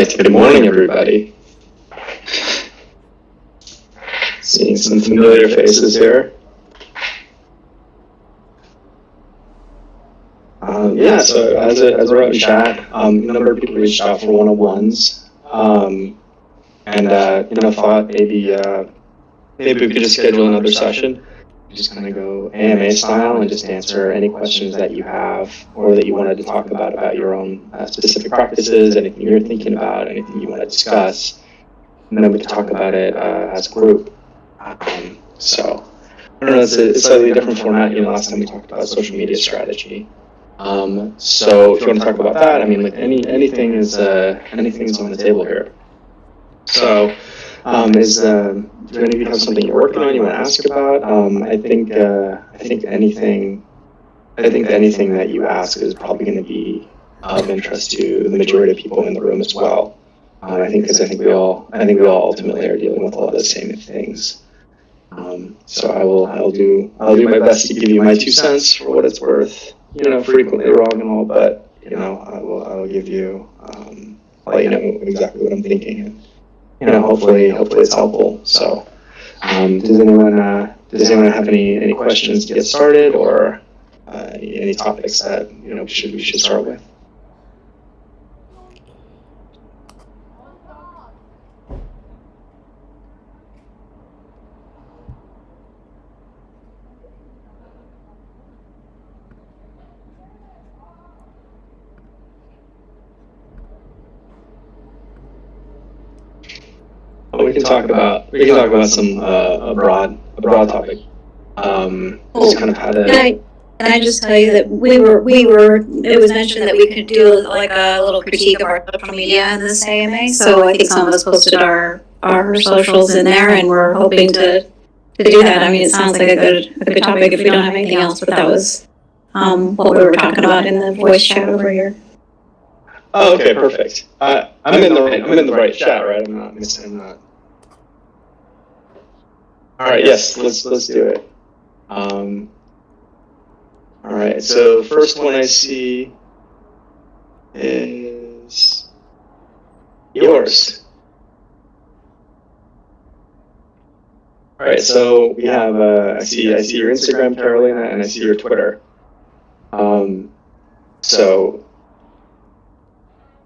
right, good morning, everybody. Seeing some familiar faces here. So as I wrote in chat, a number of people reached out for one-on-ones, thought maybe we could just schedule another session. Just kind of go AMA style and just answer any questions that you have or that you wanted to talk about your own specific practices, anything you're thinking about, anything you want to discuss, and then we can talk about it as a group. So I don't know, it's a slightly different format. Last time we talked about social media strategy. So if you want to talk about that, I mean, like anything is on the table here. So do any of you have something you're working on you want to ask about? I think anything that you ask is probably going to be of interest to the majority of people in the room as well. I think we all ultimately are dealing with a lot of the same things. So I'll do my best to give you my 2 cents for what it's worth. Frequently wrong and all, but I'll give you I'll let you know exactly what I'm thinking, and hopefully it's helpful. So does anyone have any questions to get started, or any topics that we should start with? We can talk about some a broad topic. Just kind of how to. Can I just tell you that it was mentioned that we could do like a little critique of our social media in this AMA. So I think some of us posted our socials in there, and we're hoping to do that. I mean, it sounds like a good topic if we don't have anything else, but that was what we were talking about in the voice chat over here. Oh, okay, perfect. I'm in the right chat, right? I'm not missing that. All right, yes, let's do it. All right, so the first one I see is yours. All right, so we have I see your Instagram, Carolina, and I see your Twitter. So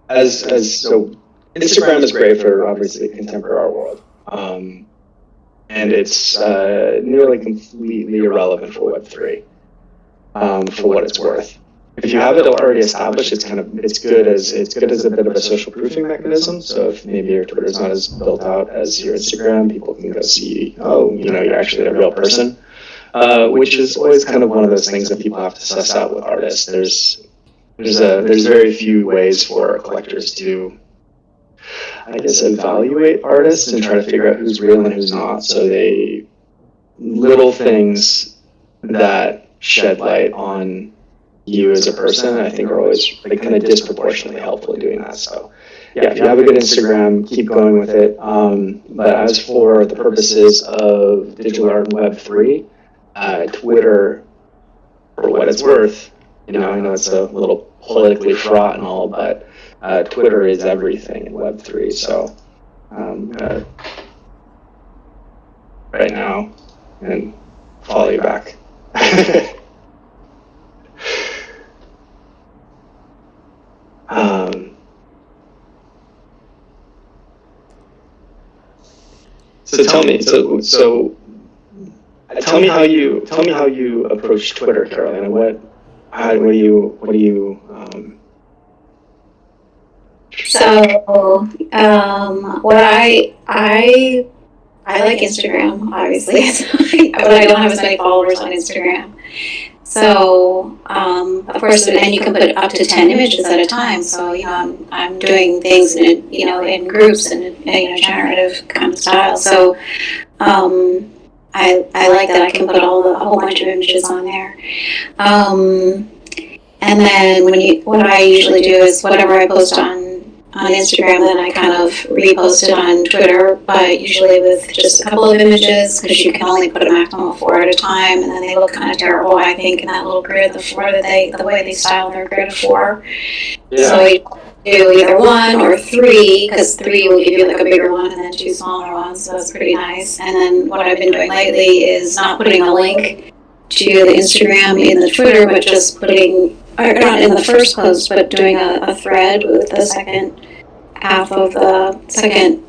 Instagram is great for obviously the contemporary art world. And it's nearly completely irrelevant for Web3, for what it's worth. If you have it already established, it's good as a bit of a social proofing mechanism. So if maybe your Twitter is not as built out as your Instagram, people can go see, you're actually a real person, which is always kind of one of those things that people have to suss out with artists. There's very few ways for collectors to, I guess, evaluate artists and try to figure out who's real and who's not. So little things that shed light on you as a person, I think, are always kind of disproportionately helpful in doing that. So yeah, if you have a good Instagram, keep going with it. But as for the purposes of digital art and Web3, Twitter, for what it's worth, I know it's a little politically fraught and all, but Twitter is everything in Web3. So right now, and follow you back. So tell me how you approach Twitter, Carolina. What do you So, what I like Instagram, obviously, but I don't have as many followers on Instagram. So, of course, and you can put up to 10 images at a time. So, I'm doing things in groups and generative kind of style. So, I like that I can put a whole bunch of images on there. And then what I usually do is whatever I post on Instagram, then I kind of repost it on Twitter, but usually with just a couple of images, because you can only put a maximum of 4 at a time, and then they look kind of terrible, I think, in that little grid, the way they style their grid of 4. Yeah. So I do either one or three, because three will give you like a bigger one and then two smaller ones, so that's pretty nice. And then what I've been doing lately is not putting a link to the Instagram in the Twitter, but just putting, or not in the first post, but doing a thread with the second half of the second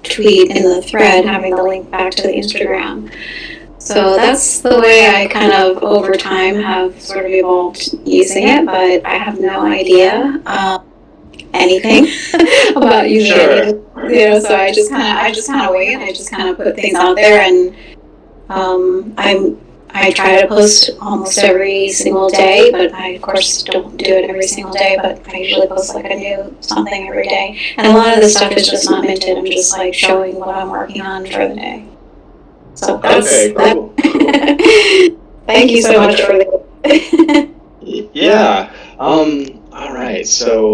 tweet in the thread, having the link back to the Instagram. So that's the way I kind of over time have sort of evolved using it, but I have no idea anything about using it. You know, so I just kind of wing it. I just kind of put things out there, and I try to post almost every single day, but I of course don't do it every single day, but I usually post like a new something every day. And a lot of the stuff is just not minted. I'm just like showing what I'm working on for the day. So that's cool. Thank you so much for the Yeah. All right. So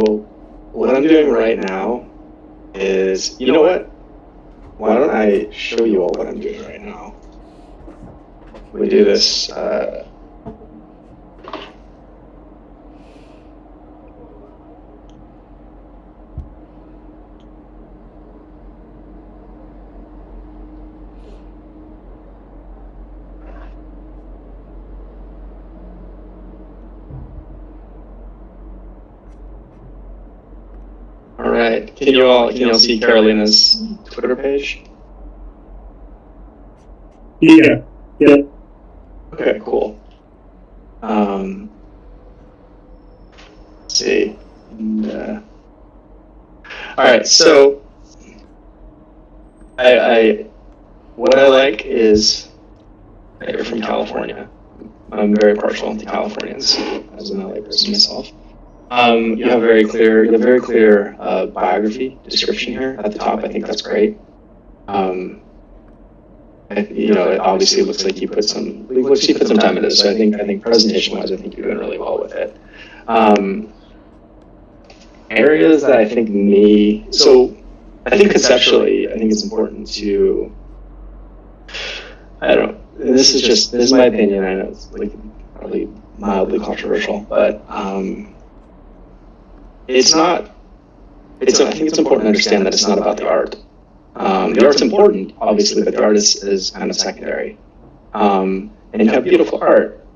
what I'm doing right now is, you know what? Why don't I show you all what I'm doing right now? We do this. All right. Can you all see Carolina's Twitter page? Yeah. Yeah. Okay, cool. Let's see. And, all right, so what I like is that you're from California. I'm very partial to Californians as an LA person myself. You have very clear biography description here at the top. I think that's great. It obviously looks like you put some time into this. So I think presentation-wise, I think you're doing really well with it. Areas that I think I think conceptually, I think it's important to, I don't know, this is my opinion. I know it's like probably mildly controversial, but I think it's important to understand that it's not about the art. The art's important, obviously, but the art is kind of secondary. And you have beautiful art,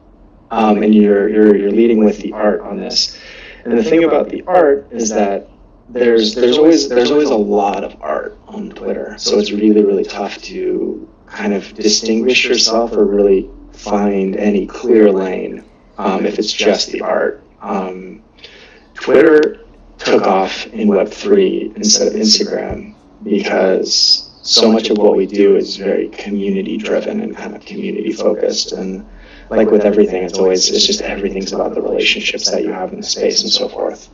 and you're leading with the art on this. And the thing about the art is that there's always a lot of art on Twitter, so it's really tough to kind of distinguish yourself or really find any clear lane if it's just the art. Twitter took off in Web3 instead of Instagram because so much of what we do is very community driven and kind of community focused. And like with everything, it's just everything's about the relationships that you have in the space and so forth.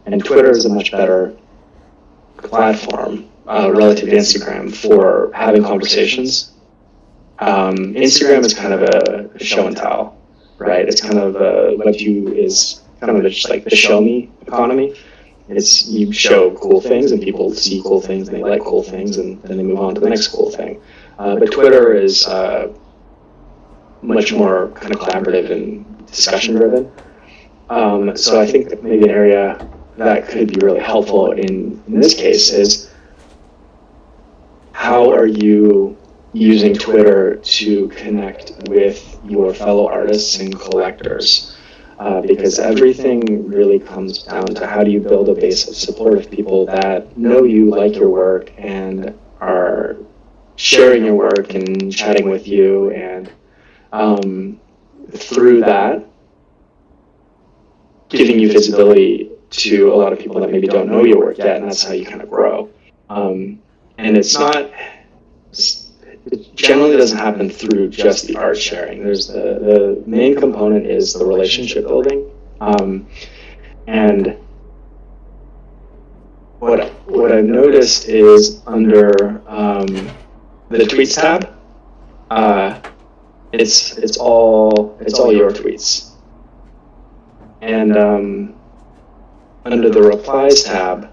And Twitter is a much better platform relative to Instagram for having conversations. Instagram is kind of a show and tell, right? It's kind of Web2 is kind of just like the show me economy. It's you show cool things and people see cool things and they like cool things and then they move on to the next cool thing. But Twitter is much more kind of collaborative and discussion driven. So I think that maybe an area that could be really helpful in this case is how are you using Twitter to connect with your fellow artists and collectors? Because everything really comes down to how do you build a base of supportive people that know you, like your work, and are sharing your work and chatting with you, and through that, giving you visibility to a lot of people that maybe don't know your work yet, and that's how you kind of grow. And it generally doesn't happen through just the art sharing. There's the main component is the relationship building. And what I've noticed is under the tweets tab, it's all your tweets. And under the replies tab,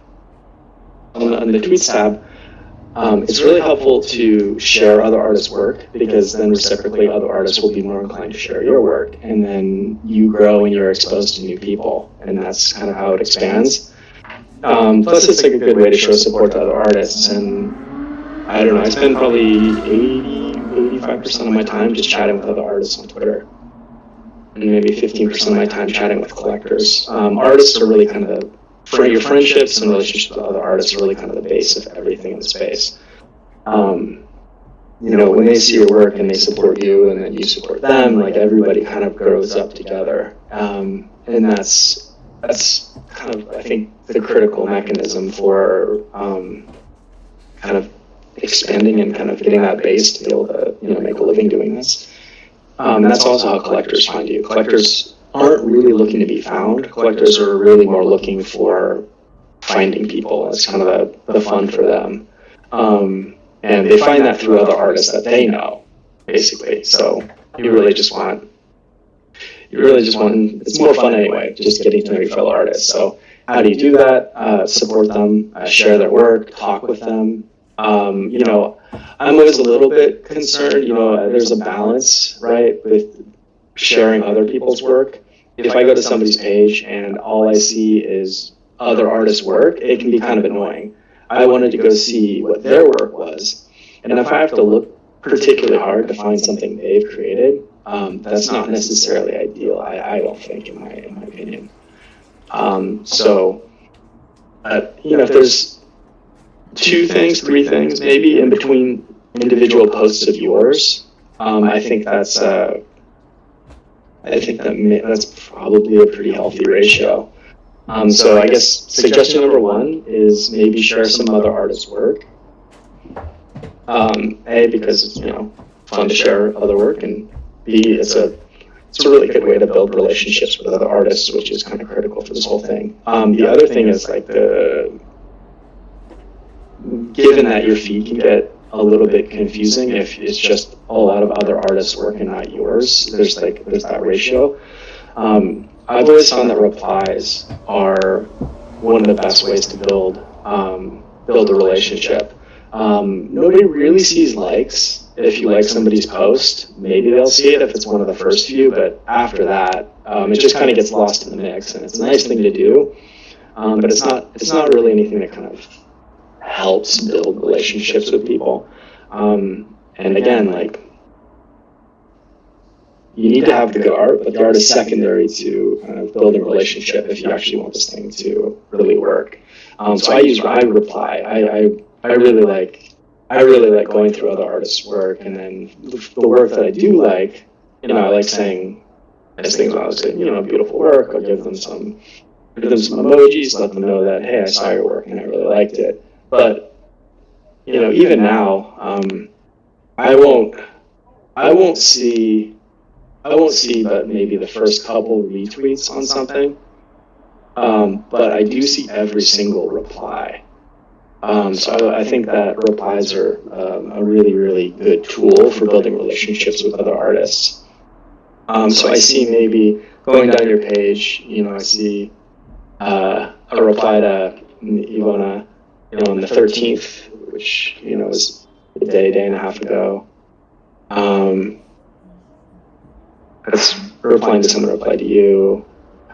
on the tweets tab, it's really helpful to share other artists' work because then reciprocally other artists will be more inclined to share your work, and then you grow and you're exposed to new people, and that's kind of how it expands. Plus, it's like a good way to show support to other artists. And I don't know, I spend probably 85% of my time just chatting with other artists on Twitter. And maybe 15% of my time chatting with collectors. Artists are really kind of your friendships and relationships with other artists are really kind of the base of everything in the space. When they see your work and they support you and then you support them, like everybody kind of grows up together. And that's kind of, I think, the critical mechanism for kind of expanding and kind of getting that base to be able to, make a living doing this. And that's also how collectors find you. Collectors aren't really looking to be found. Collectors are really more looking for finding people. It's kind of the fun for them. And they find that through other artists that they know, basically. So you really just want, it's more fun anyway, just getting to know your fellow artists. So how do you do that? Support them, share their work, talk with them. I'm always a little bit concerned, there's a balance, right, with sharing other people's work. If I go to somebody's page and all I see is other artists' work, it can be kind of annoying. I wanted to go see what their work was. And if I have to look particularly hard to find something they've created, that's not necessarily ideal, I don't think, in my opinion. If there's 2 things, 3 things maybe in between individual posts of yours, I think that's probably a pretty healthy ratio. So I guess suggestion number 1 is maybe share some other artists' work. A, because it's fun to share other work, and B, it's a really good way to build relationships with other artists, which is kind of critical for this whole thing. The other thing is given that your feed can get a little bit confusing if it's just a lot of other artists' work and not yours, there's that ratio. I've always found that replies are one of the best ways to build a relationship. Nobody really sees likes. If you like somebody's post, maybe they'll see it if it's one of the first few, but after that, it just kind of gets lost in the mix, and it's a nice thing to do, but it's not really anything that kind of helps build relationships with people. And again, you need to have the good art, but the art is secondary to kind of building a relationship if you actually want this thing to really work. So I reply. I really like going through other artists' work, and then the work that I do like, I like saying nice things about it. Beautiful work. I'll give them some emojis, let them know that, hey, I saw your work and I really liked it. But even now, I won't see but maybe the first couple retweets on something. But I do see every single reply. So I think that replies are a really, really good tool for building relationships with other artists. So I see maybe going down your page, I see a reply to Ivona, on the 13th, which, was a day and a half ago. That's replying to someone replied to you.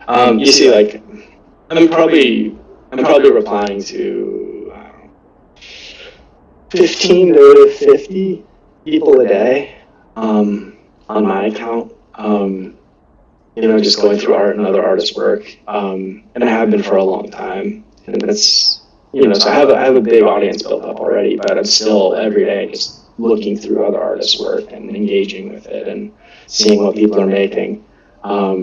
You see, I'm probably replying to 15 to 50 people a day on my account. Just going through art and other artists' work, and I have been for a long time. And it's so I have a big audience built up already, but I'm still every day just looking through other artists' work and engaging with it and seeing what people are making. I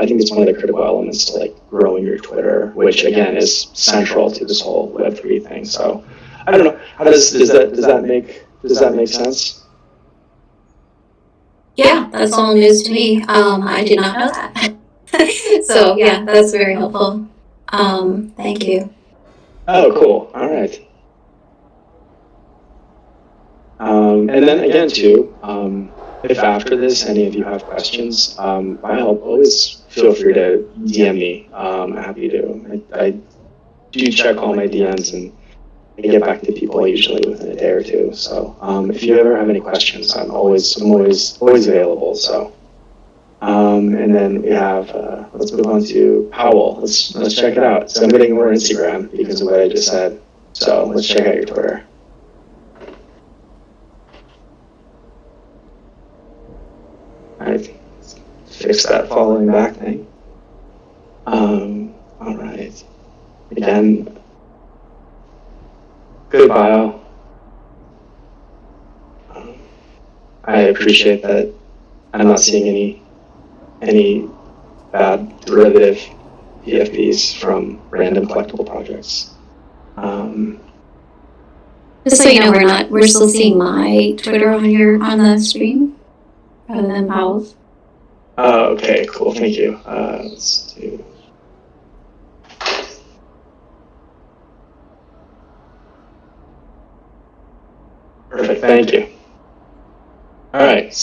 think it's one of the critical elements to growing your Twitter, which again is central to this whole Web3 thing. So I don't know. Does that make sense? Yeah, that's all news to me. I did not know that. So yeah, that's very helpful. Thank you. Oh, cool. All right. And then again, too, if after this any of you have questions, always feel free to DM me. I'm happy to. I do check all my DMs and I get back to people usually within a day or two. So if you ever have any questions, I'm always available. So And then we have, let's move on to Powell. Let's check it out. So I'm getting more Instagram because of what I just said. So let's check out your Twitter. All right, fix that following back thing. All right. Again, good bio. I appreciate that I'm not seeing any bad derivative PFPs from random collectible projects. Just so you know, we're still seeing my Twitter on the stream rather than Powell's. Oh, okay, cool. Thank you. Let's do. Perfect. Thank you. All right.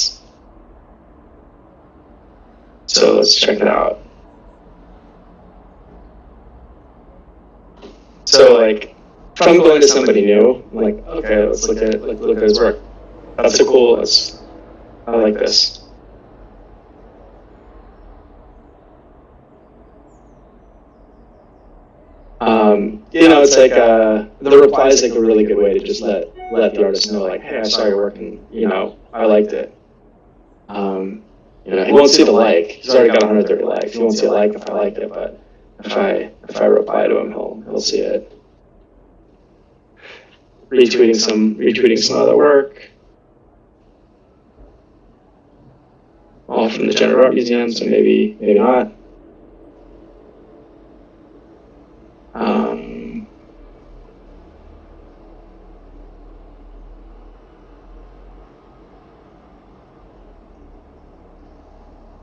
So let's check it out. So like, if I'm going to somebody new, I'm like, okay, let's look at his work. That's a cool. I like this. It's like the reply is like a really good way to just let the artist know, like, hey, I saw your work and I liked it. He won't see the like. He's already got 130 likes. He won't see a like if I liked it, but if I reply to him, he'll see it. Retweeting some other work. All from the General Art Museum, so maybe not.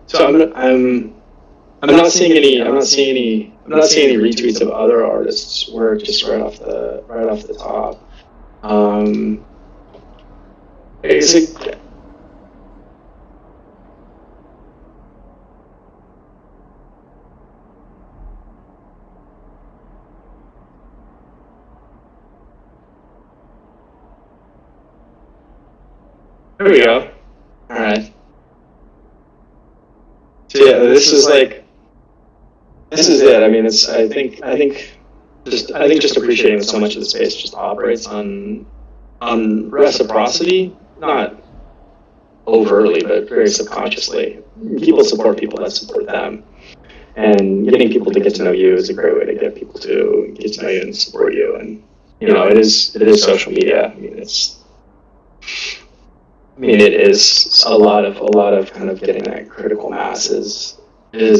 So I'm not seeing any retweets of other artists' work just right off the top. There we go. All right. So yeah, this is it. I mean, I think just appreciating that so much of the space just operates on reciprocity, not overtly, but very subconsciously. People support people that support them, and getting people to get to know you is a great way to get people to get to know you and support you. And it is social media. I mean, it is a lot of kind of getting that critical mass is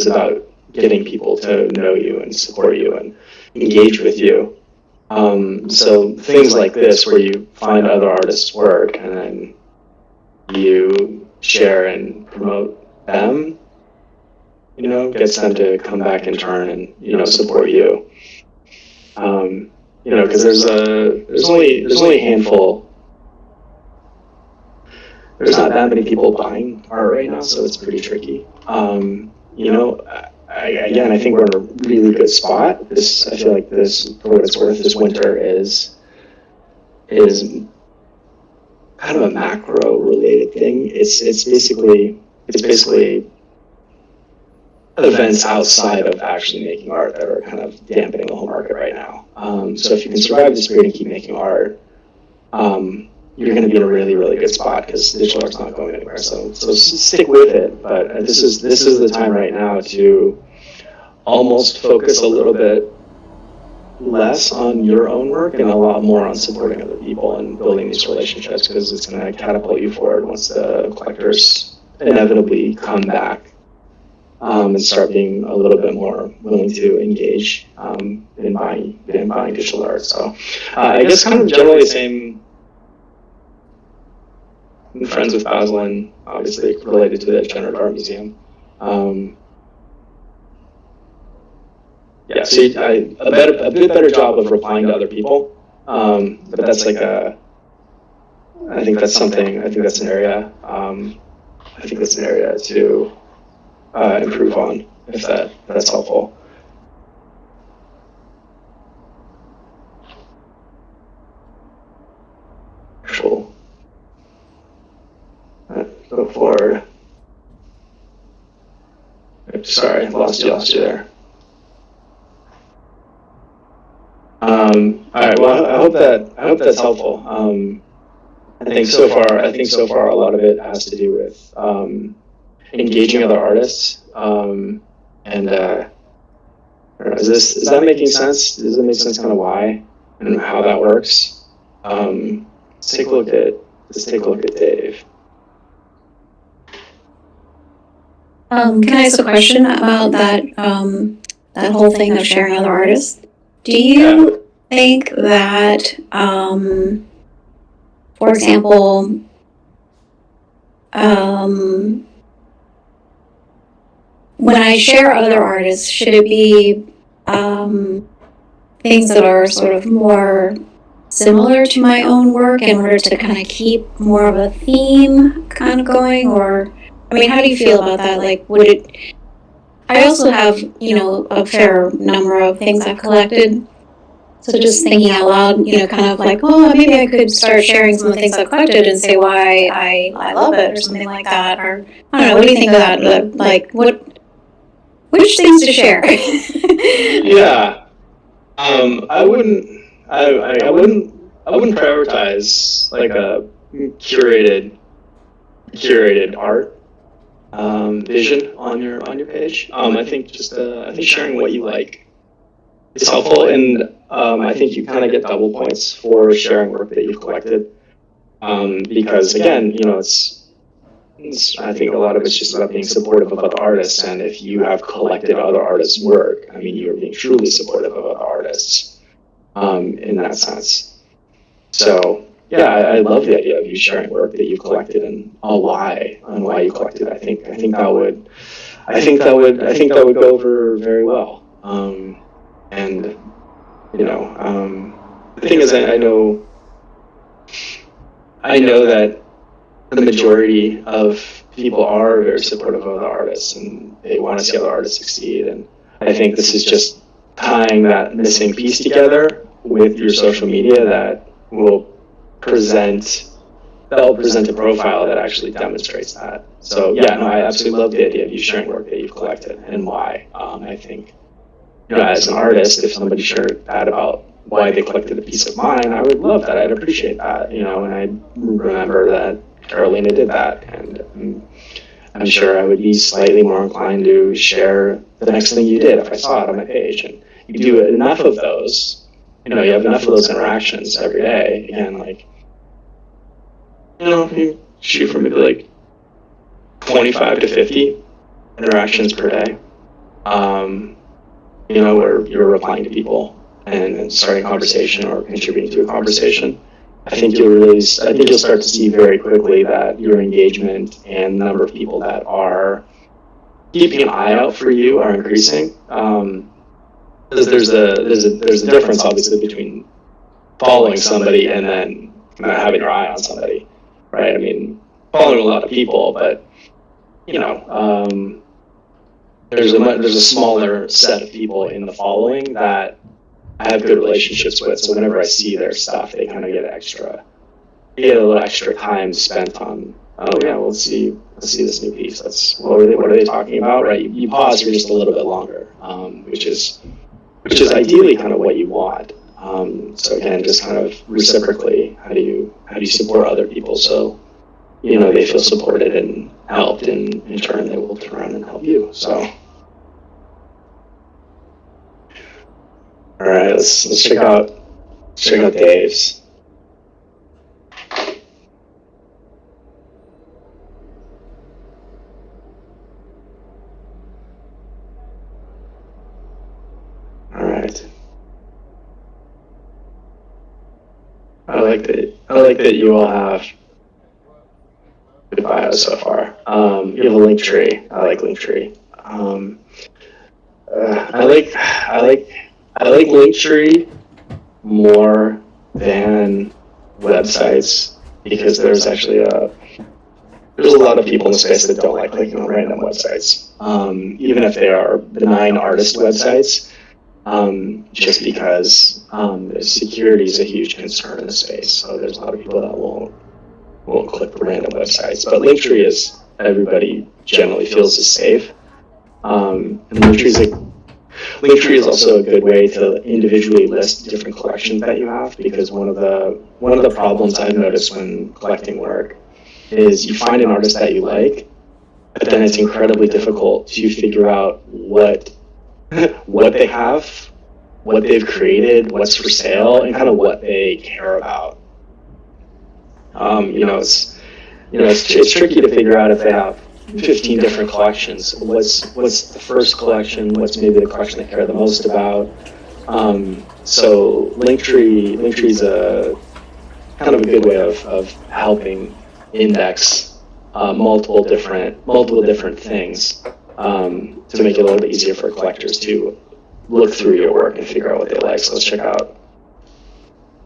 about getting people to know you and support you and engage with you. So things like this, where you find other artists' work and then you share and promote them, gets them to come back in turn and support you. Because there's only a handful. There's not that many people buying art right now, so it's pretty tricky. I think we're in a really good spot. I feel like this, for what it's worth, this winter is kind of a macro related thing. It's basically events outside of actually making art that are kind of dampening the whole market right now. So if you can survive this period and keep making art, you're going to be in a really, really good spot because digital art's not going anywhere. So stick with it. But this is the time right now to almost focus a little bit less on your own work and a lot more on supporting other people and building these relationships, because it's going to catapult you forward once the collectors inevitably come back and start being a little bit more willing to engage in buying digital art. So I guess kind of generally the same. I'm friends with Basil, and obviously related to the General Art Museum. Yeah, so a bit better job of replying to other people, but that's like I think that's an area. I think that's an area to improve on, if that's helpful. Cool. Go forward. sorry, lost you there. All right. Well, I hope that's helpful. I think so far a lot of it has to do with engaging other artists. And is that making sense? Does it make sense kind of why and how that works? Let's take a look at Dave. Can I ask a question about that that whole thing of sharing other artists? Do you think that, for example, when I share other artists, should it be things that are sort of more similar to my own work in order to kind of keep more of a theme kind of going? Or, I mean, how do you feel about that? Like, would it... I also have, a fair number of things I've collected. So just thinking out loud, kind of like, well, maybe I could start sharing some of the things I've collected and say why I love it or something like that. Or, I don't know, what do you think of that? Like, which things to share? Yeah. I wouldn't prioritize like a curated art vision on your page. I think sharing what you like is helpful, and I think you kind of get double points for sharing work that you've collected, because again, I think a lot of it's just about being supportive of other artists, and if you have collected other artists' work, I mean, you're being truly supportive of other artists in that sense. So yeah, I love the idea of you sharing work that you've collected and why you collected. I think that would go over very well. And the thing is, I know that the majority of people are very supportive of other artists and they want to see other artists succeed. And I think this is just tying that missing piece together with your social media that will present a profile that actually demonstrates that. So yeah, no, I absolutely love the idea of you sharing work that you've collected and why. I think, as an artist, if somebody shared that about why they collected a piece of mine, I would love that. I'd appreciate that, and I remember that Carolina did that, and I'm sure I would be slightly more inclined to share the next thing you did if I saw it on my page. And you do enough of those, you have enough of those interactions every day. Again, like, you shoot for maybe like 25 to 50 interactions per day, where you're replying to people and starting a conversation or contributing to a conversation. I think you'll start to see very quickly that your engagement and the number of people that are keeping an eye out for you are increasing. Because there's a difference, obviously, between following somebody and then having your eye on somebody, right? I mean, following a lot of people, but there's a smaller set of people in the following that I have good relationships with. So whenever I see their stuff, they kind of get a little extra time spent on. Oh yeah, let's see this new piece. What are they talking about, right? You pause for just a little bit longer, which is ideally kind of what you want. So again, just kind of reciprocally, how do you support other people so they feel supported and helped, and in turn they will turn around and help you. So. All right, let's check out Dave's. All right. I like that you all have good bios so far. You have a link tree. I like link tree. I like Linktree more than websites because there's a lot of people in the space that don't like clicking on random websites, even if they are benign artist websites, just because security is a huge concern in the space. So there's a lot of people that won't click the random websites. But Linktree everybody generally feels is safe. And Linktree is also a good way to individually list different collections that you have, because one of the problems I've noticed when collecting work is you find an artist that you like, but then it's incredibly difficult to figure out what they have, what they've created, what's for sale, and kind of what they care about. It's tricky to figure out if they have 15 different collections. What's the first collection? What's maybe the collection they care the most about? So Linktree's a kind of a good way of helping index multiple different things to make it a little bit easier for collectors to look through your work and figure out what they like. So let's check out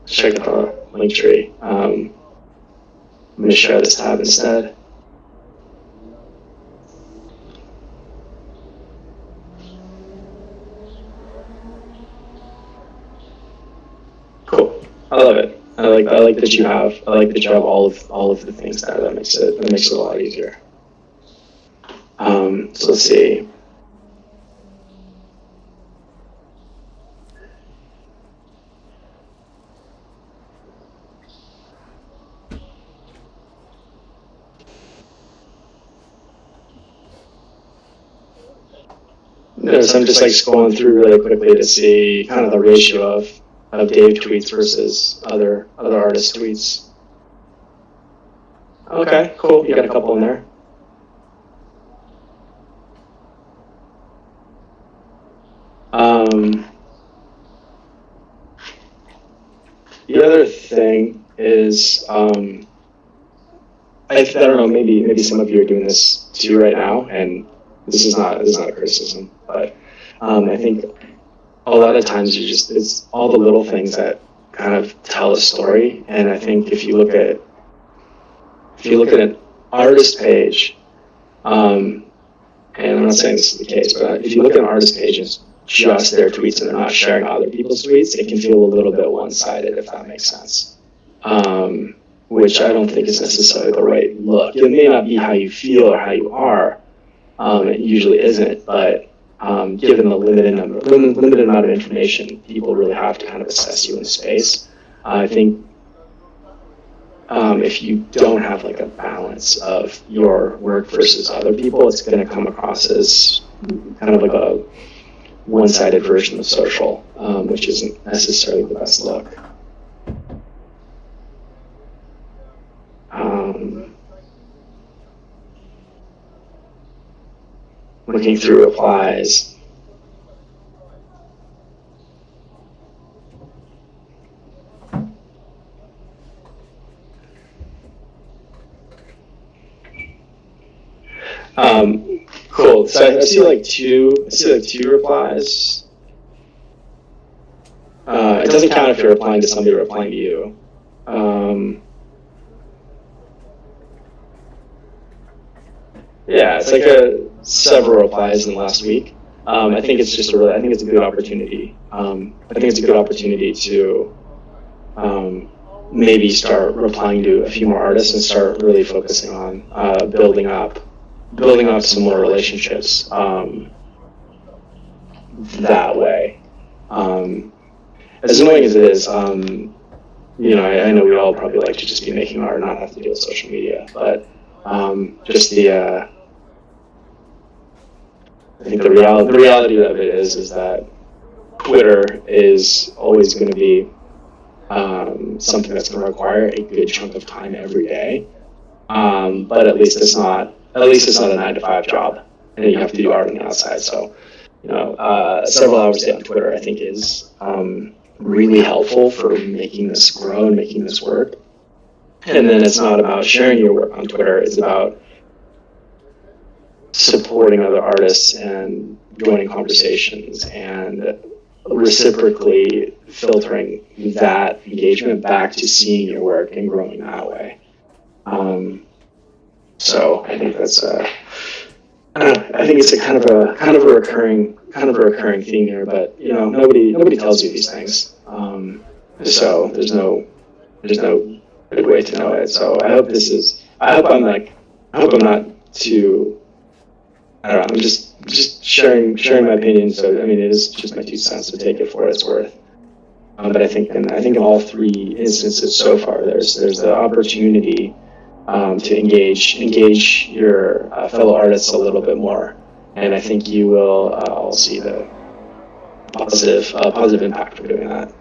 the Linktree. I'm going to share this tab instead. Cool. I love it. I like that you have all of the things there. That makes it a lot easier. So let's see. Notice I'm just scrolling through really quickly to see kind of the ratio of Dave tweets versus other artist tweets. Okay, cool. You got a couple in there. The other thing is, I don't know, maybe some of you are doing this too right now, and this is not a criticism, but I think a lot of times it's all the little things that kind of tell a story. And I think if you look at an artist page, and I'm not saying this is the case, but if you look at an artist page and it's just their tweets and they're not sharing other people's tweets, it can feel a little bit one-sided, if that makes sense. Which I don't think is necessarily the right look. It may not be how you feel or how you are. It usually isn't, but given the limited amount of information people really have to kind of assess you in space, I think if you don't have a balance of your work versus other people, it's going to come across as kind of a one-sided version of social, which isn't necessarily the best look. Looking through replies. Cool. So I see two replies. It doesn't count if you're replying to somebody replying to you. Yeah, it's several replies in the last week. I think it's a good opportunity. I think it's a good opportunity to maybe start replying to a few more artists and start really focusing on building up some more relationships that way. As annoying as it is, I know we all probably like to just be making art and not have to deal with social media, but I think the reality of it is that Twitter is always going to be something that's going to require a good chunk of time every day. But at least it's not a 9-to-5 job, and you have to do art on the outside. So, several hours a day on Twitter, I think, is really helpful for making this grow and making this work. And then it's not about sharing your work on Twitter; it's about supporting other artists and joining conversations and reciprocally filtering that engagement back to seeing your work and growing that way. So I think that's I think it's a kind of a recurring theme here, but nobody tells you these things. So there's no good way to know it. So I hope I'm not too, I don't know, I'm just sharing my opinion. So I mean, it is just my 2 cents, to take it for what it's worth. But I think in all 3 instances so far, there's the opportunity to engage your fellow artists a little bit more, and I think you will all see the positive impact from doing that.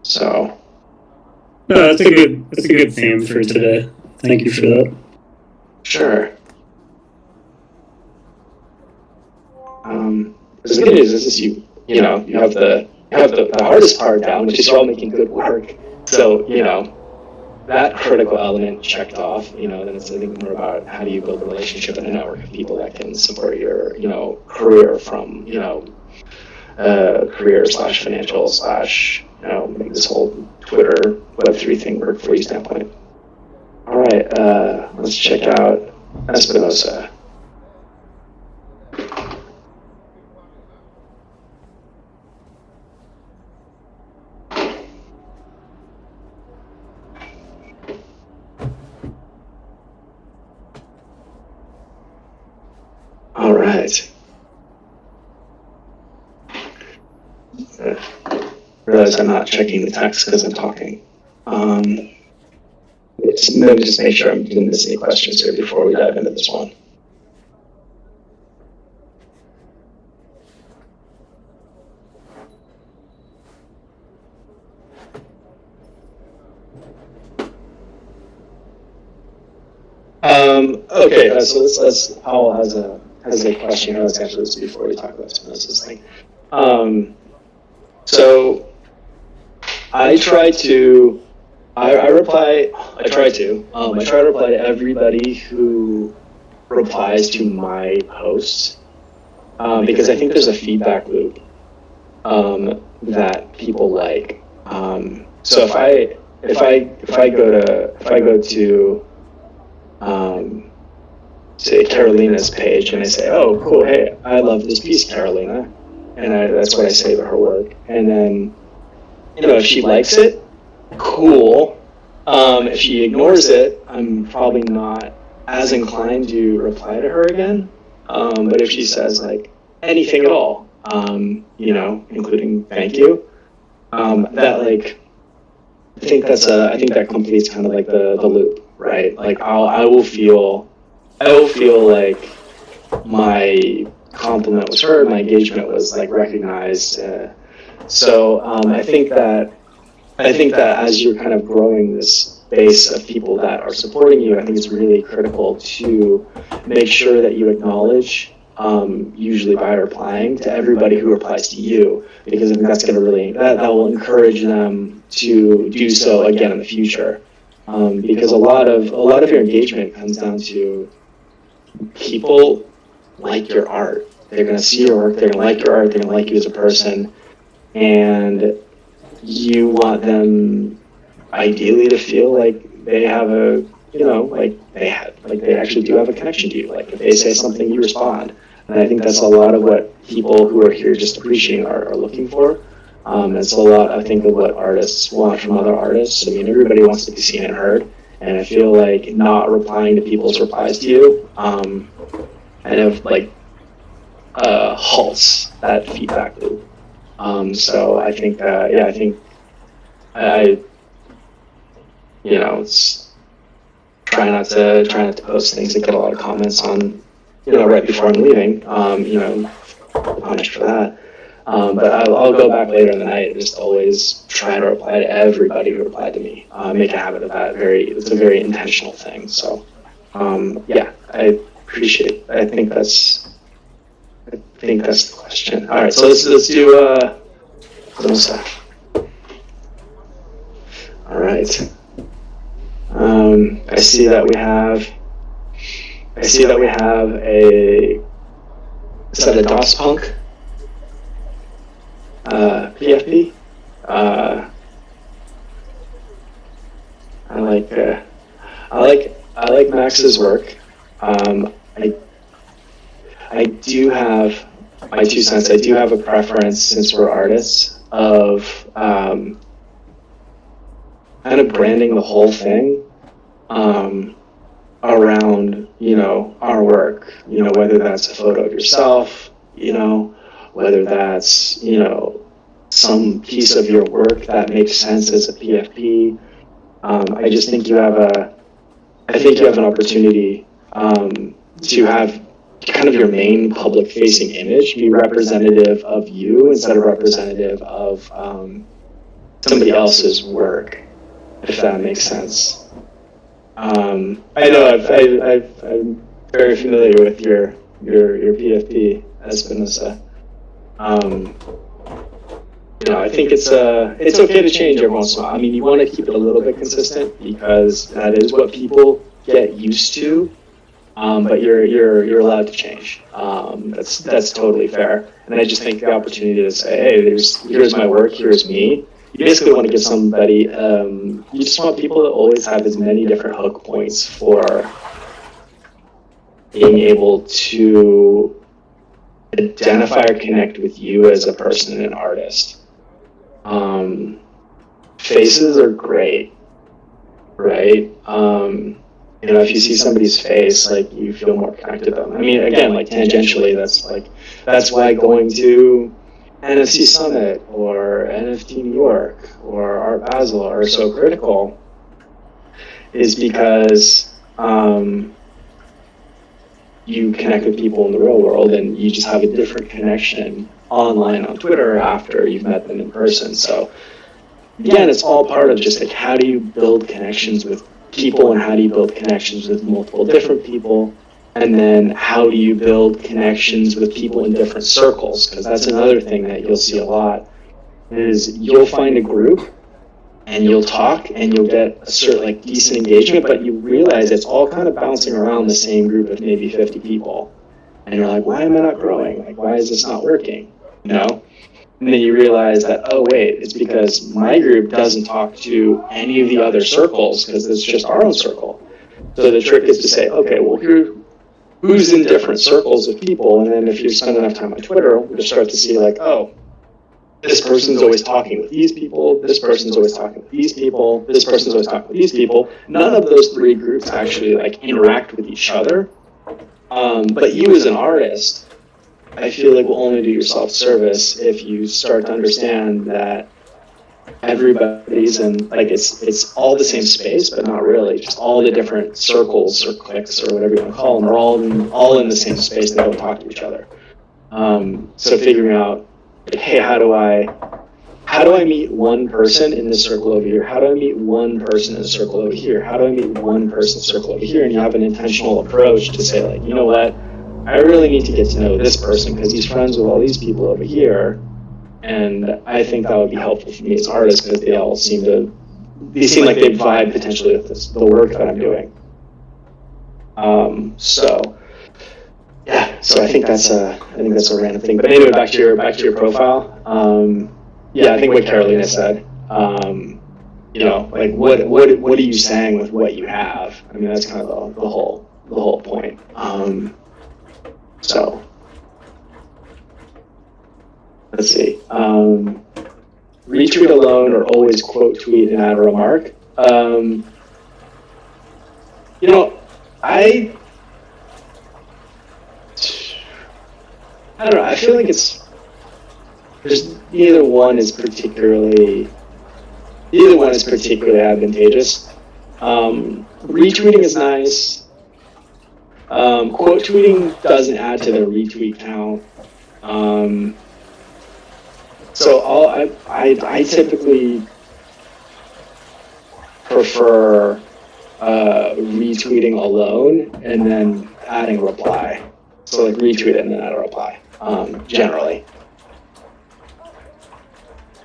So. No, that's a good theme for today. Thank you for that. Sure. The good news is you have the hardest part down, which is you're all making good work. So that critical element checked off. Then it's, I think, more about how do you build a relationship and a network of people that can support your career from career/financial/ make this whole Twitter Web3 thing work for you standpoint. All right, let's check out Espinosa. All right. Realize I'm not checking the text because I'm talking. Let me just make sure I didn't miss any questions here before we dive into this one. Okay, so let's Paul has a question. Let's answer this before we talk about Spinoza's thing. So I try to reply to everybody who replies to my posts, because I think there's a feedback loop that people like. So if I go to say Carolina's page and I say, oh cool, hey, I love this piece, Carolina, and that's what I say to her work, and then if she likes it, cool. If she ignores it, I'm probably not as inclined to reply to her again. But if she says like anything at all, including thank you, that like I think that completes kind of like the loop, right? Like I will feel like my compliment was heard, my engagement was like recognized. So I think that as you're kind of growing this base of people that are supporting you, I think it's really critical to make sure that you acknowledge, usually by replying to everybody who replies to you, because I think that's going to really that will encourage them to do so again in the future. Because a lot of your engagement comes down to people like your art. They're going to see your work, they're going to like your art, they're going to like you as a person, and you want them ideally to feel like they have they actually do have a connection to you. Like if they say something, you respond. And I think that's a lot of what people who are here just appreciating art are looking for. It's a lot, I think, of what artists want from other artists. I mean, everybody wants to be seen and heard, and I feel like not replying to people's replies to you kind of like halts that feedback loop. So I think it's try not to post things that get a lot of comments on, right before I'm leaving, punished for that. But I'll go back later in the night and just always try to reply to everybody who replied to me. Make a habit of that. It's a very intentional thing. So, I appreciate it. I think that's the question. All right, so let's do Rosa. All right. I see that we have a set of DOS Punk PFP. I like Max's work. I do have my 2 cents. I do have a preference, since we're artists, of kind of branding the whole thing around our work, whether that's a photo of yourself, whether that's, some piece of your work that makes sense as a PFP. I just think you have an opportunity to have kind of your main public facing image be representative of you instead of representative of somebody else's work, if that makes sense. I know I'm very familiar with your PFP, Espinosa. I think it's okay to change every once in a while. I mean, you want to keep it a little bit consistent because that is what people get used to. But you're allowed to change. That's totally fair. And I just think the opportunity to say, hey, here's my work, here's me. You basically want to give somebody. You just want people to always have as many different hook points for being able to identify or connect with you as a person and an artist. Faces are great, right? If you see somebody's face, like, you feel more connected to them. I mean, again, like, tangentially, that's why going to NFC Summit or NFT New York or Art Basel are so critical, is because you connect with people in the real world and you just have a different connection online on Twitter after you've met them in person. So again, it's all part of just like, how do you build connections with people and how do you build connections with multiple different people, and then how do you build connections with people in different circles, because that's another thing that you'll see a lot, is you'll find a group and you'll talk and you'll get a certain like decent engagement, but you realize it's all kind of bouncing around the same group of maybe 50 people, and you're like, why am I not growing? Like, why is this not working? And then you realize that, oh wait, it's because my group doesn't talk to any of the other circles because it's just our own circle. So the trick is to say, okay, well, who's in different circles of people, and then if you spend enough time on Twitter, you'll start to see like, oh, this person's always talking with these people, this person's always talking with these people, this person's always talking with these people. None of those three groups actually like interact with each other. But you as an artist, I feel like will only do yourself service if you start to understand that everybody's in, like, it's all the same space, but not really. Just all the different circles or cliques or whatever you want to call them are all in the same space. They don't talk to each other. So figuring out, hey, how do I meet one person in this circle over here? How do I meet one person in a circle over here? How do I meet one person in a circle over here? And you have an intentional approach to say, like, you know what? I really need to get to know this person because he's friends with all these people over here, and I think that would be helpful for me as an artist because they seem like they vibe potentially with the work that I'm doing. So I think that's a random thing. But anyway, back to your profile. I think what Carolina said. Like what are you saying with what you have? I mean, that's kind of the whole point. So let's see. Retweet alone or always quote tweet and add a remark. I don't know. I feel like neither one is particularly advantageous. Retweeting is nice. Quote tweeting doesn't add to the retweet count. So I typically prefer retweeting alone and then adding a reply. So like retweet it and then add a reply, generally.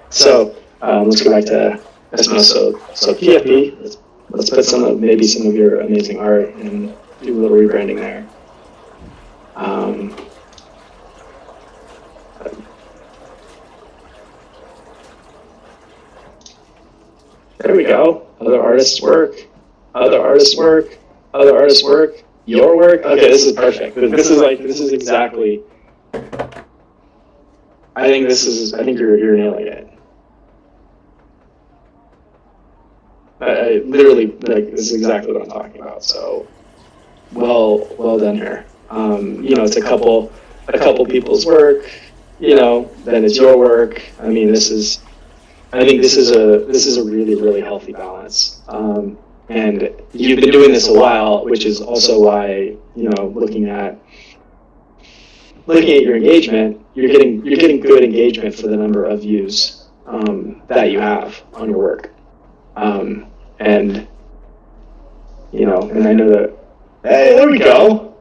So let's go back to Espinosa. So PFP, let's put some of your amazing art and do a little rebranding there. There we go. Other artists' work. Your work. Okay, this is perfect. This is exactly. I think you're nailing it. I literally, like, this is exactly what I'm talking about. So well done here. It's a couple people's work, then it's your work. I mean, I think this is a really, really healthy balance. And you've been doing this a while, which is also why, looking at your engagement, you're getting good engagement for the number of views that you have on your work. And I know that, hey, there we go.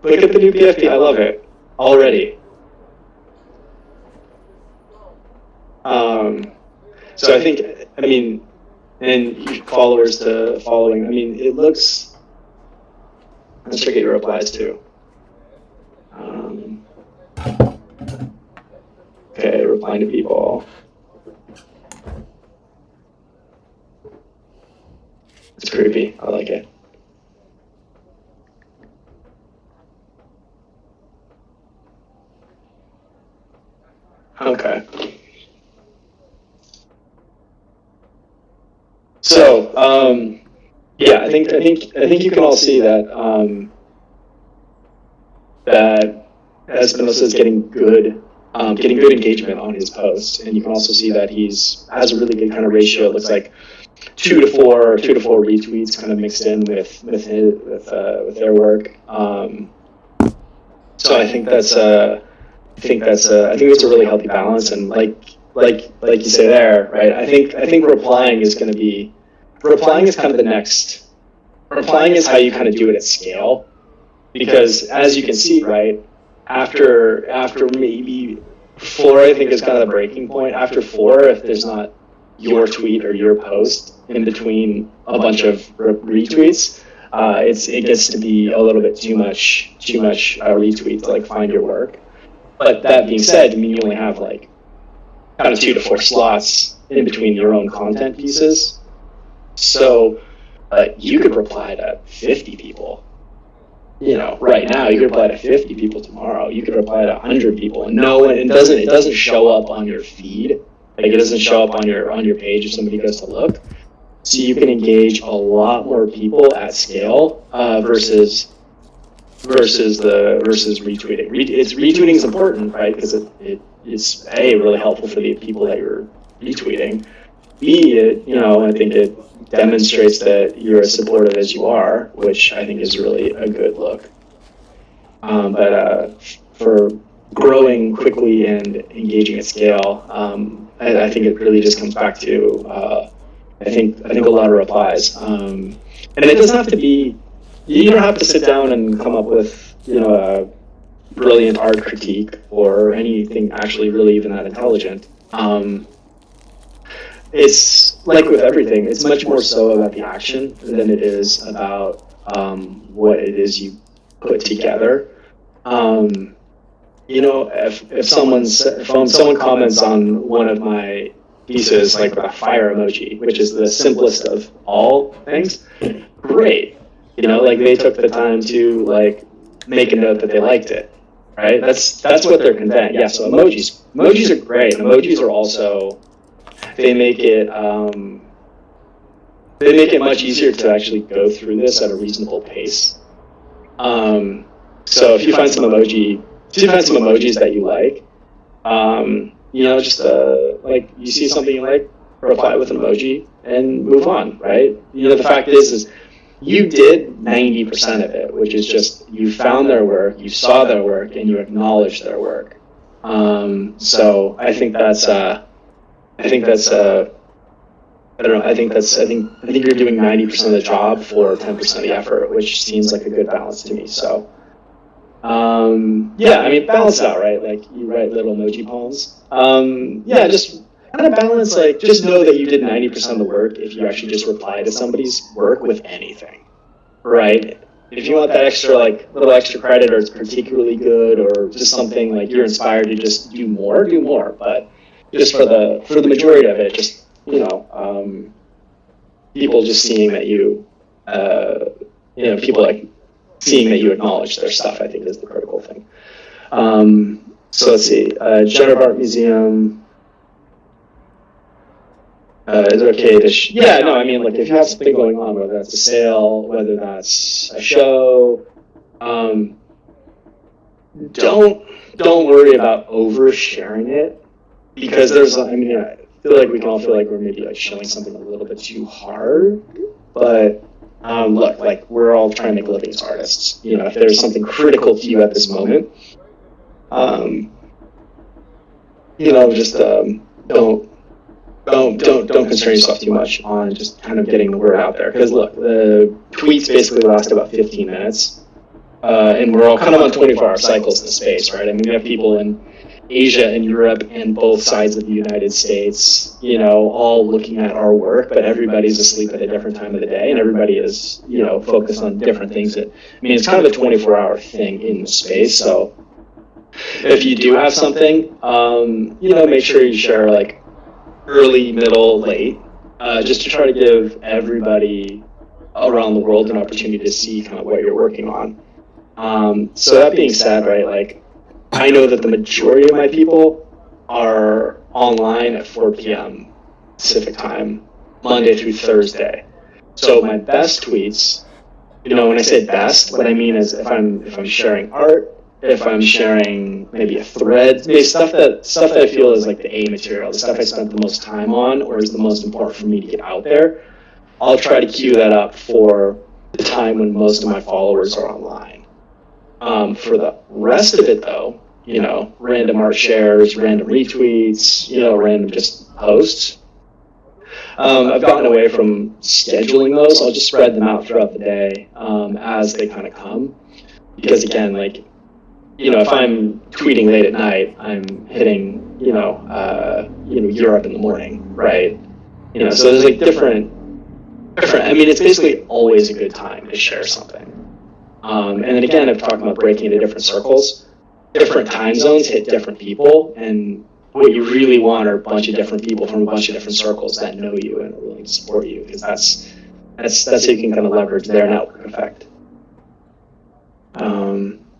Look at the new PFP. I love it already. So I think, and followers to following, it looks, let's check out your replies too. Okay, replying to people. It's creepy. I like it. Okay. So, yeah, I think you can all see that that Espinosa is getting good engagement on his posts, and you can also see that has a really good kind of ratio. It looks like 2 to 4 retweets kind of mixed in with their work. So I think that's a really healthy balance, and like you say there, right? I think replying is kind of the next. Replying is how you kind of do it at scale, because as you can see, right, after maybe 4, I think is kind of the breaking point. After 4, if there's not your tweet or your post in between a bunch of retweets, it gets to be a little bit too much retweets to find your work. But that being said, you only have kind of 2 to 4 slots in between your own content pieces. So you could reply to 50 people. Right now you could reply to 50 people tomorrow. You could reply to 100 people, and it doesn't show up on your feed. It doesn't show up on your page if somebody goes to look. So you can engage a lot more people at scale versus retweeting. Retweeting is important, right? Because it's really helpful for the people that you're retweeting. B, I think it demonstrates that you're as supportive as you are, which I think is really a good look. But for growing quickly and engaging at scale, I think it really just comes back to I think a lot of replies, and it doesn't have to be. You don't have to sit down and come up with a brilliant art critique or anything actually really even that intelligent. It's like with everything, it's much more so about the action than it is about what it is you put together. If someone comments on one of my pieces, like with a fire emoji, which is the simplest of all things, great. They took the time to make a note that they liked it, right? That's what they're conveying. Yeah. So emojis are great. Emojis are also, they make it much easier to actually go through this at a reasonable pace. So if you find some emojis that you like, you see something you like, reply with an emoji and move on, right? The fact is you did 90% of it, which is just you found their work, you saw their work, and you acknowledged their work. So I think that's I think you're doing 90% of the job for 10% of the effort, which seems like a good balance to me. So balance it out, right? You write little emoji poems. Just kind of balance, just know that you did 90% of the work if you actually just reply to somebody's work with anything, right? If you want that extra, little extra credit, or it's particularly good, or just something you're inspired to just do more, but just for the majority of it, just, people just seeing that seeing that you acknowledge their stuff, I think, is the critical thing. So let's see, Generative Art Museum. is it okay to no, I mean, like, if you have something going on, whether that's a sale, whether that's a show, don't worry about oversharing it, because there's, I mean, I feel like we can all feel like we're maybe like showing something a little bit too hard, but look, like, we're all trying to make a living as artists. You know, if there's something critical to you at this moment, you know, just don't concern yourself too much on just kind of getting the word out there. Because look, the tweets basically last about 15 minutes, and we're all kind of on 24-hour cycles in the space, right? I mean, we have people in Asia and Europe and both sides of the United States, you know, all looking at our work, but everybody's asleep at a different time of the day, and everybody is, you know, focused on different things. I mean, it's kind of a 24-hour thing in the space. So if you do have something, you know, make sure you share like early, middle, late, just to try to give everybody around the world an opportunity to see kind of what you're working on. So that being said, right, like, I know that the majority of my people are online at 4 p.m. Pacific time, Monday through Thursday. So my best tweets, you know, when I say best, what I mean is if I'm sharing art, if I'm sharing maybe a thread, maybe stuff that I feel is like the A material, the stuff I spent the most time on or is the most important for me to get out there, I'll try to queue that up for the time when most of my followers are online. For the rest of it, though, you know, random art shares, random retweets, you know, random just posts, I've gotten away from scheduling those. I'll just spread them out throughout the day as they kind of come. Because again, like, you know, if I'm tweeting late at night, I'm hitting, you know, Europe in the morning, right? You know, so there's like different. I mean, it's basically always a good time to share something. And then again, I've talked about breaking into different circles. Different time zones hit different people, and what you really want are a bunch of different people from a bunch of different circles that know you and are willing to support you, because that's how you can kind of leverage their network effect.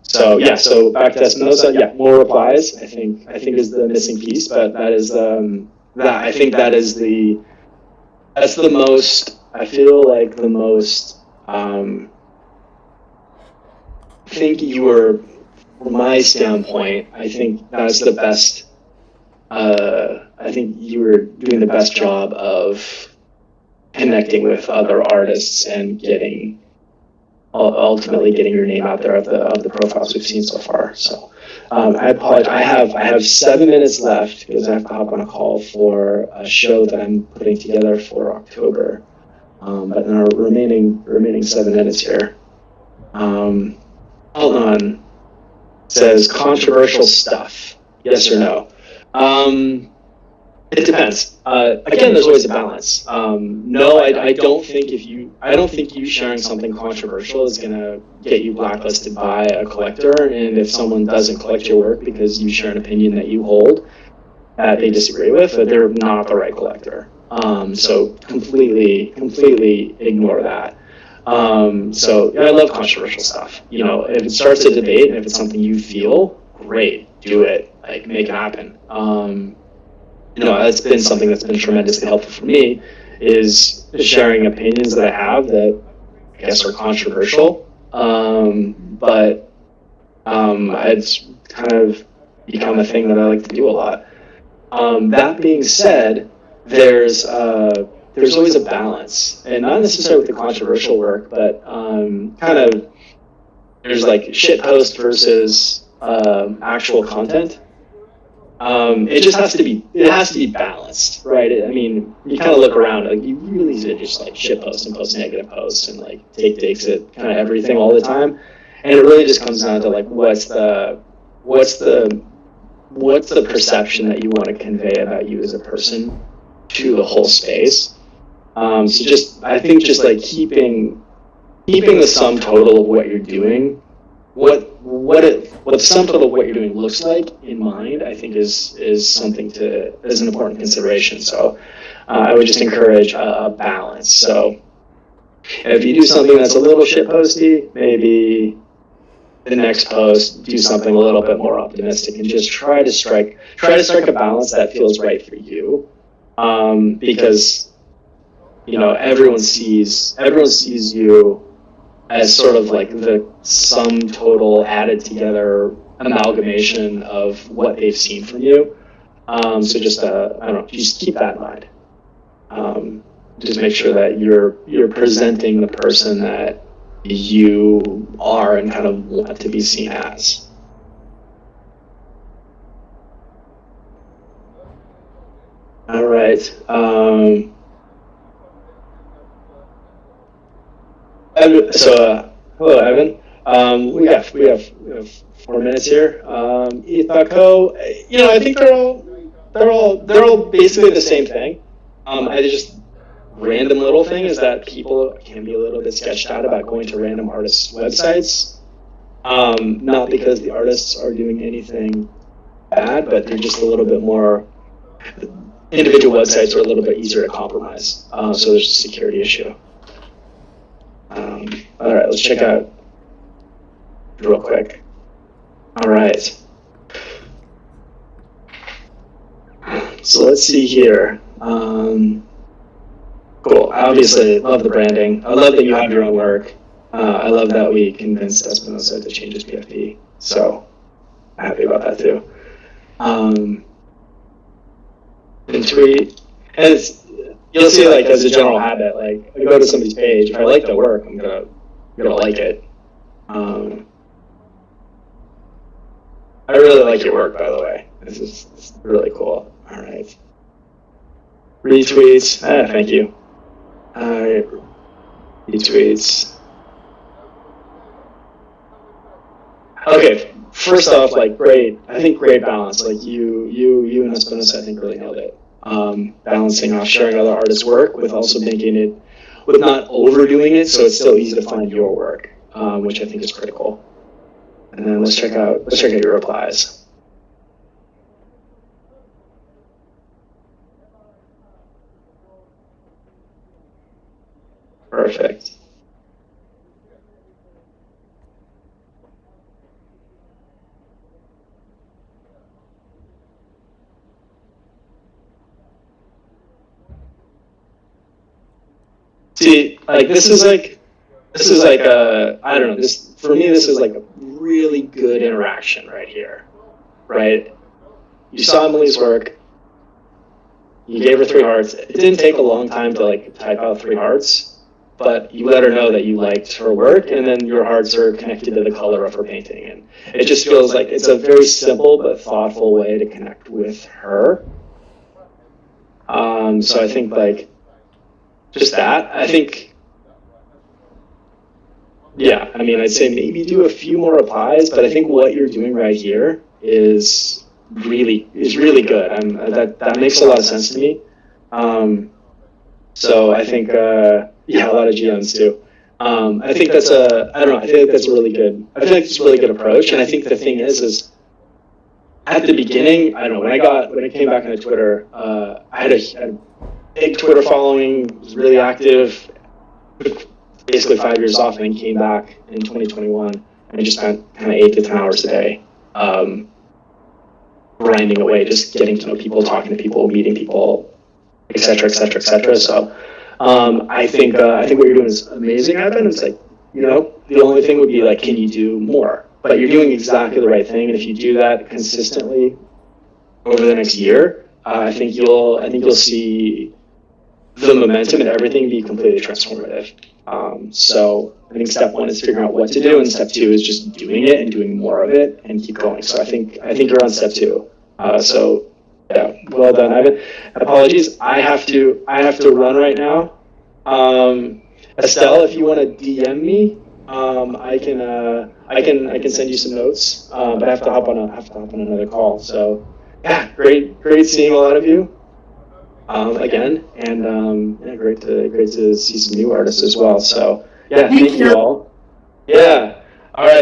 So back to Espinosa, more replies, I think is the missing piece, but that is that's the most, I feel like the most, I think you were, from my standpoint, I think that's the best, I think you were doing the best job of connecting with other artists and ultimately getting your name out there of the profiles we've seen so far. So I apologize. I have 7 minutes left because I have to hop on a call for a show that I'm putting together for October. But in our remaining 7 minutes here, hold on. It says controversial stuff. Yes or no? It depends. Again, there's always a balance. No, I don't think you sharing something controversial is gonna get you blacklisted by a collector. And if someone doesn't collect your work because you share an opinion that you hold that they disagree with, they're not the right collector. So completely ignore that. So I love controversial stuff. You know, if it starts a debate and if it's something you feel, great, do it. Like, make it happen. You know, that's been something that's been tremendously helpful for me, is sharing opinions that I have that I guess are controversial, but it's kind of become a thing that I like to do a lot. That being said, there's always a balance, and not necessarily with the controversial work, but kind of there's like shitpost versus actual content. It just has to be balanced, right? I mean, you kind of look around, like, you really should just like shitpost and post negative posts and like take digs at kind of everything all the time, and it really just comes down to like what's the perception that you want to convey about you as a person to the whole space. So I think like keeping the sum total of what you're doing, what the sum total of what you're doing looks like in mind, I think is something is an important consideration. So I would just encourage a balance. So if you do something that's a little shitposty, maybe the next post do something a little bit more optimistic, and just try to strike a balance that feels right for you. because everyone sees you as sort of like the sum total added together amalgamation of what they've seen from you. So just just keep that in mind. Just make sure that you're presenting the person that you are and kind of want to be seen as. All right. Hello, Evan. We have 4 minutes here. ETH.co. I think they're all basically the same thing. I just random little thing is that people can be a little bit sketched out about going to random artists' websites. Not because the artists are doing anything bad, but they're just a little bit more. Individual websites are a little bit easier to compromise, so there's a security issue. All right, let's check out real quick. All right. So let's see here. Cool. Obviously, love the branding. I love that you have your own work. I love that we convinced Espinosa to change his PFP. So I'm happy about that too. And tweet, and you'll see, like, as a general habit, like, I go to somebody's page, if I like their work, I'm gonna like it. I really like your work, by the way. It's really cool. All right. Retweets. Thank you. Retweets. Okay. First off, like, great. I think great balance. Like you and Espinosa, I think, really nailed it. Balancing off sharing other artists' work with also making it, with not overdoing it, so it's still easy to find your work, which I think is critical. And then let's check out your replies. Perfect. See, like, this is like a, I don't know, this, for me, this is like a really good interaction right here, right? You saw Emily's work, you gave her 3 hearts. It didn't take a long time to, like, type out 3 hearts, but you let her know that you liked her work, and then your hearts are connected to the color of her painting. And it just feels like it's a very simple but thoughtful way to connect with her. So I think, like, just that, I think, yeah, I mean, I'd say maybe do a few more replies, but I think what you're doing right here is really good. That makes a lot of sense to me. So I think, yeah, a lot of GMs too. I think that's I feel like that's a really good approach. And I think the thing is at the beginning, I don't know, when I came back into Twitter, I had a big Twitter following, was really active, took basically 5 years off, and then came back in 2021, and I just spent kind of 8 to 10 hours a day grinding away, just getting to know people, talking to people, meeting people, et cetera, et cetera, et cetera. So I think what you're doing is amazing, Evan. It's like, the only thing would be, like, can you do more? But you're doing exactly the right thing, and if you do that consistently over the next year, I think you'll see the momentum and everything be completely transformative. So I think step 1 is figuring out what to do, and step 2 is just doing it and doing more of it and keep going. So I think you're on step 2. So yeah, well done, Ivan. Apologies, I have to run right now. Estelle, if you want to DM me, I can send you some notes, but I have to hop on another call. So yeah, great seeing a lot of you again, and yeah, great to see some new artists as well. So yeah, thank you all. Yeah, all right.